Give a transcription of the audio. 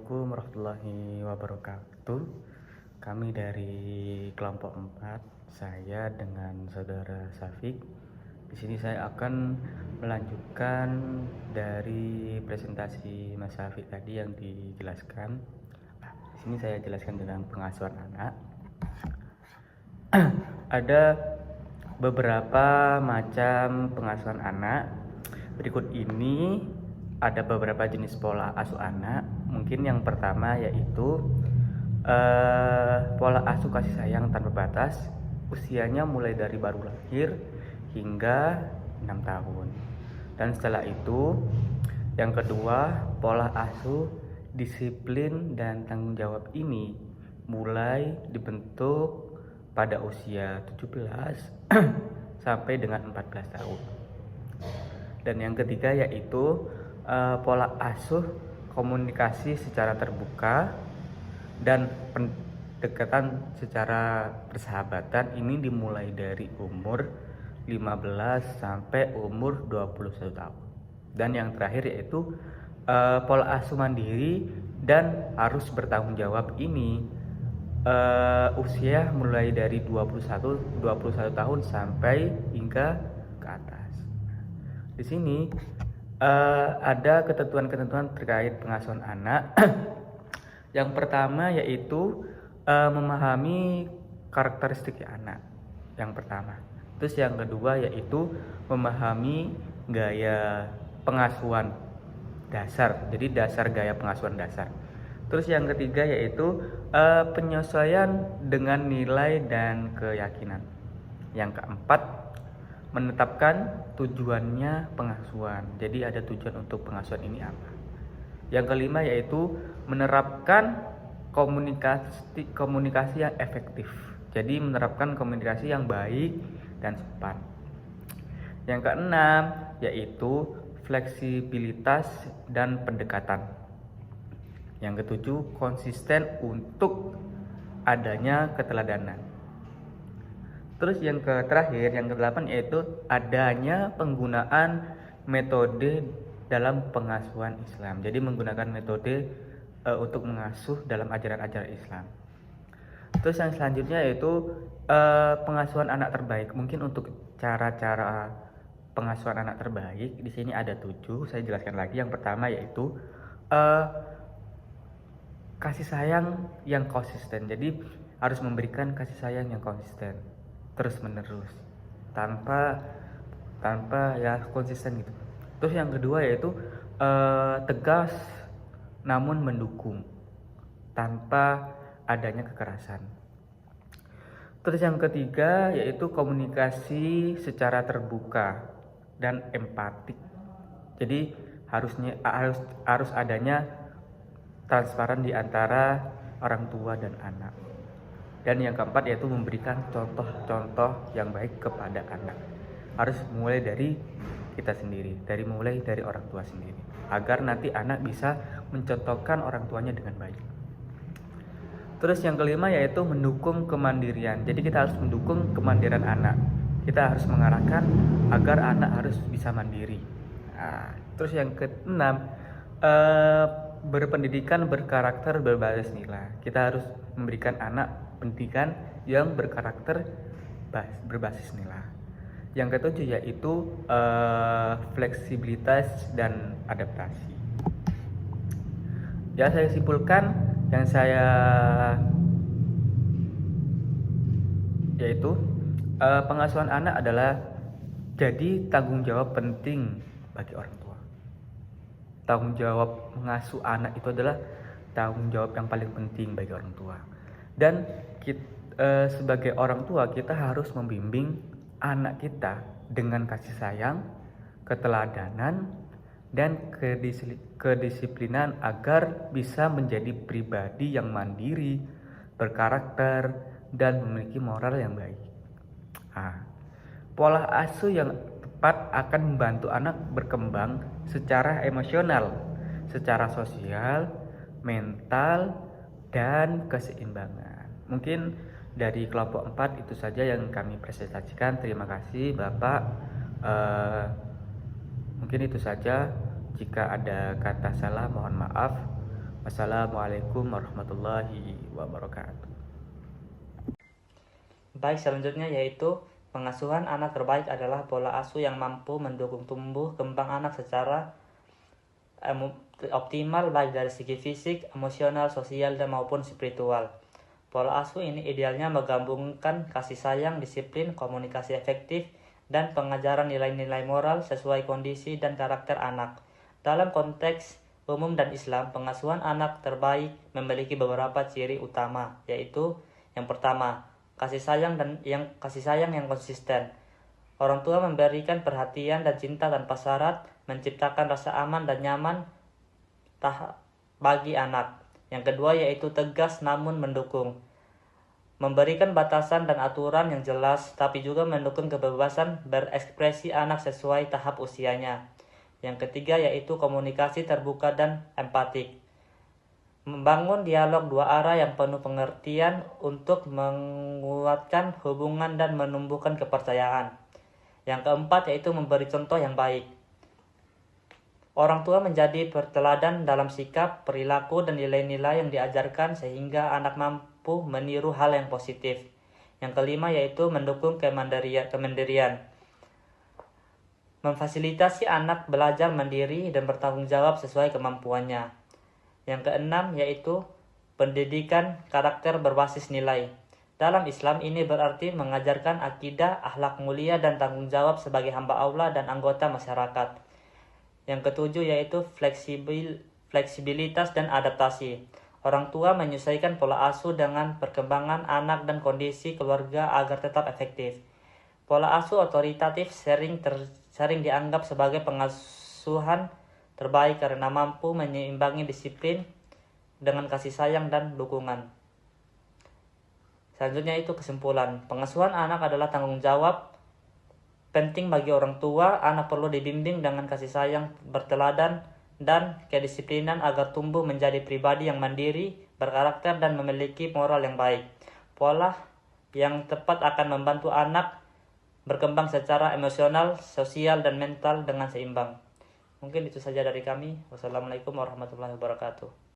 Assalamualaikum warahmatullahi wabarakatuh. Kami dari kelompok 4, saya dengan saudara Syafiq. Di sini saya akan melanjutkan dari presentasi Mas Syafiq tadi yang dijelaskan. Di sini saya jelaskan tentang pengasuhan anak. Ada beberapa macam pengasuhan anak. Berikut ini ada beberapa jenis pola asuh anak. Mungkin yang pertama yaitu pola asuh kasih sayang tanpa batas. Usianya mulai dari baru lahir hingga 6 tahun. Dan setelah itu yang kedua, pola asuh disiplin dan tanggung jawab ini mulai dibentuk pada usia 17 sampai dengan 14 tahun. Dan yang ketiga yaitu pola asuh komunikasi secara terbuka dan pendekatan secara persahabatan ini dimulai dari umur 15 sampai umur 21 tahun. Dan yang terakhir yaitu pola asuh mandiri dan harus bertanggung jawab ini usia mulai dari 21 tahun sampai hingga ke atas. Di sini ada ketentuan-ketentuan terkait pengasuhan anak. Yang pertama yaitu memahami karakteristik anak. Yang pertama. Terus yang kedua yaitu memahami gaya pengasuhan dasar. Jadi dasar gaya pengasuhan dasar. Terus yang ketiga yaitu penyesuaian dengan nilai dan keyakinan. Yang keempat, menetapkan tujuannya pengasuhan. Jadi ada tujuan untuk pengasuhan ini apa. Yang kelima yaitu menerapkan komunikasi yang efektif. Jadi menerapkan komunikasi yang baik dan sopan. Yang keenam yaitu fleksibilitas dan pendekatan. Yang ketujuh, konsisten untuk adanya keteladanan. Terus yang terakhir, yang kedelapan yaitu adanya penggunaan metode dalam pengasuhan Islam. Jadi menggunakan metode untuk mengasuh dalam ajaran-ajaran Islam. Terus yang selanjutnya yaitu pengasuhan anak terbaik. Mungkin untuk cara-cara pengasuhan anak terbaik di sini ada 7. Saya jelaskan lagi. Yang pertama yaitu kasih sayang yang konsisten. Jadi harus memberikan kasih sayang yang konsisten terus menerus tanpa ya konsisten gitu. Terus yang kedua yaitu tegas namun mendukung tanpa adanya kekerasan. Terus yang ketiga yaitu komunikasi secara terbuka dan empatik. Jadi harus adanya transparan di antara orang tua dan anak. Dan yang keempat yaitu memberikan contoh-contoh yang baik kepada anak. Harus mulai dari kita sendiri, mulai dari orang tua sendiri, agar nanti anak bisa mencontohkan orang tuanya dengan baik. Terus yang kelima yaitu mendukung kemandirian. Jadi kita harus mendukung kemandirian anak. Kita harus mengarahkan agar anak harus bisa mandiri. Terus yang keenam, berpendidikan berkarakter berbasis nilai. Kita harus memberikan anak pendidikan yang berkarakter berbasis nilai. Yang ketujuh yaitu fleksibilitas dan adaptasi. Ya, saya simpulkan yang saya yaitu pengasuhan anak adalah jadi tanggung jawab penting bagi orang tua. Tanggung jawab mengasuh anak itu adalah tanggung jawab yang paling penting bagi orang tua. Dan kita, sebagai orang tua kita harus membimbing anak kita dengan kasih sayang, keteladanan, dan kedisiplinan agar bisa menjadi pribadi yang mandiri, berkarakter, dan memiliki moral yang baik. Pola asuh yang tepat akan membantu anak berkembang secara emosional, secara sosial, mental, dan keseimbangan. Mungkin dari kelompok 4 itu saja yang kami presentasikan. Terima kasih Bapak. Mungkin itu saja. Jika ada kata salah mohon maaf. Wassalamualaikum warahmatullahi wabarakatuh. Baik, selanjutnya yaitu pengasuhan anak terbaik adalah pola asuh yang mampu mendukung tumbuh kembang anak secara optimal baik dari segi fisik, emosional, sosial, dan maupun spiritual. Pola asuh ini idealnya menggabungkan kasih sayang, disiplin, komunikasi efektif, dan pengajaran nilai-nilai moral sesuai kondisi dan karakter anak. Dalam konteks umum dan Islam, pengasuhan anak terbaik memiliki beberapa ciri utama, yaitu yang pertama, kasih sayang yang konsisten. Orang tua memberikan perhatian dan cinta tanpa syarat, menciptakan rasa aman dan nyaman bagi anak. Yang kedua yaitu tegas namun mendukung. Memberikan batasan dan aturan yang jelas, tapi juga mendukung kebebasan berekspresi anak sesuai tahap usianya. Yang ketiga yaitu komunikasi terbuka dan empatik. Membangun dialog dua arah yang penuh pengertian untuk menguatkan hubungan dan menumbuhkan kepercayaan. Yang keempat yaitu memberi contoh yang baik. Orang tua menjadi perteladan dalam sikap, perilaku, dan nilai-nilai yang diajarkan sehingga anak mampu meniru hal yang positif. Yang kelima yaitu mendukung kemandirian. Memfasilitasi anak belajar mandiri dan bertanggung jawab sesuai kemampuannya. Yang keenam yaitu pendidikan karakter berbasis nilai. Dalam Islam ini berarti mengajarkan akidah, akhlak mulia, dan tanggung jawab sebagai hamba Allah dan anggota masyarakat. Yang ketujuh yaitu fleksibilitas dan adaptasi. Orang tua menyesuaikan pola asuh dengan perkembangan anak dan kondisi keluarga agar tetap efektif. Pola asuh otoritatif sering dianggap sebagai pengasuhan terbaik karena mampu menyeimbangi disiplin dengan kasih sayang dan dukungan. Selanjutnya itu kesimpulan. Pengasuhan anak adalah tanggung jawab penting bagi orang tua. Anak perlu dibimbing dengan kasih sayang, berteladan, dan kedisiplinan agar tumbuh menjadi pribadi yang mandiri, berkarakter, dan memiliki moral yang baik. Pola yang tepat akan membantu anak berkembang secara emosional, sosial, dan mental dengan seimbang. Mungkin itu saja dari kami. Wassalamualaikum warahmatullahi wabarakatuh.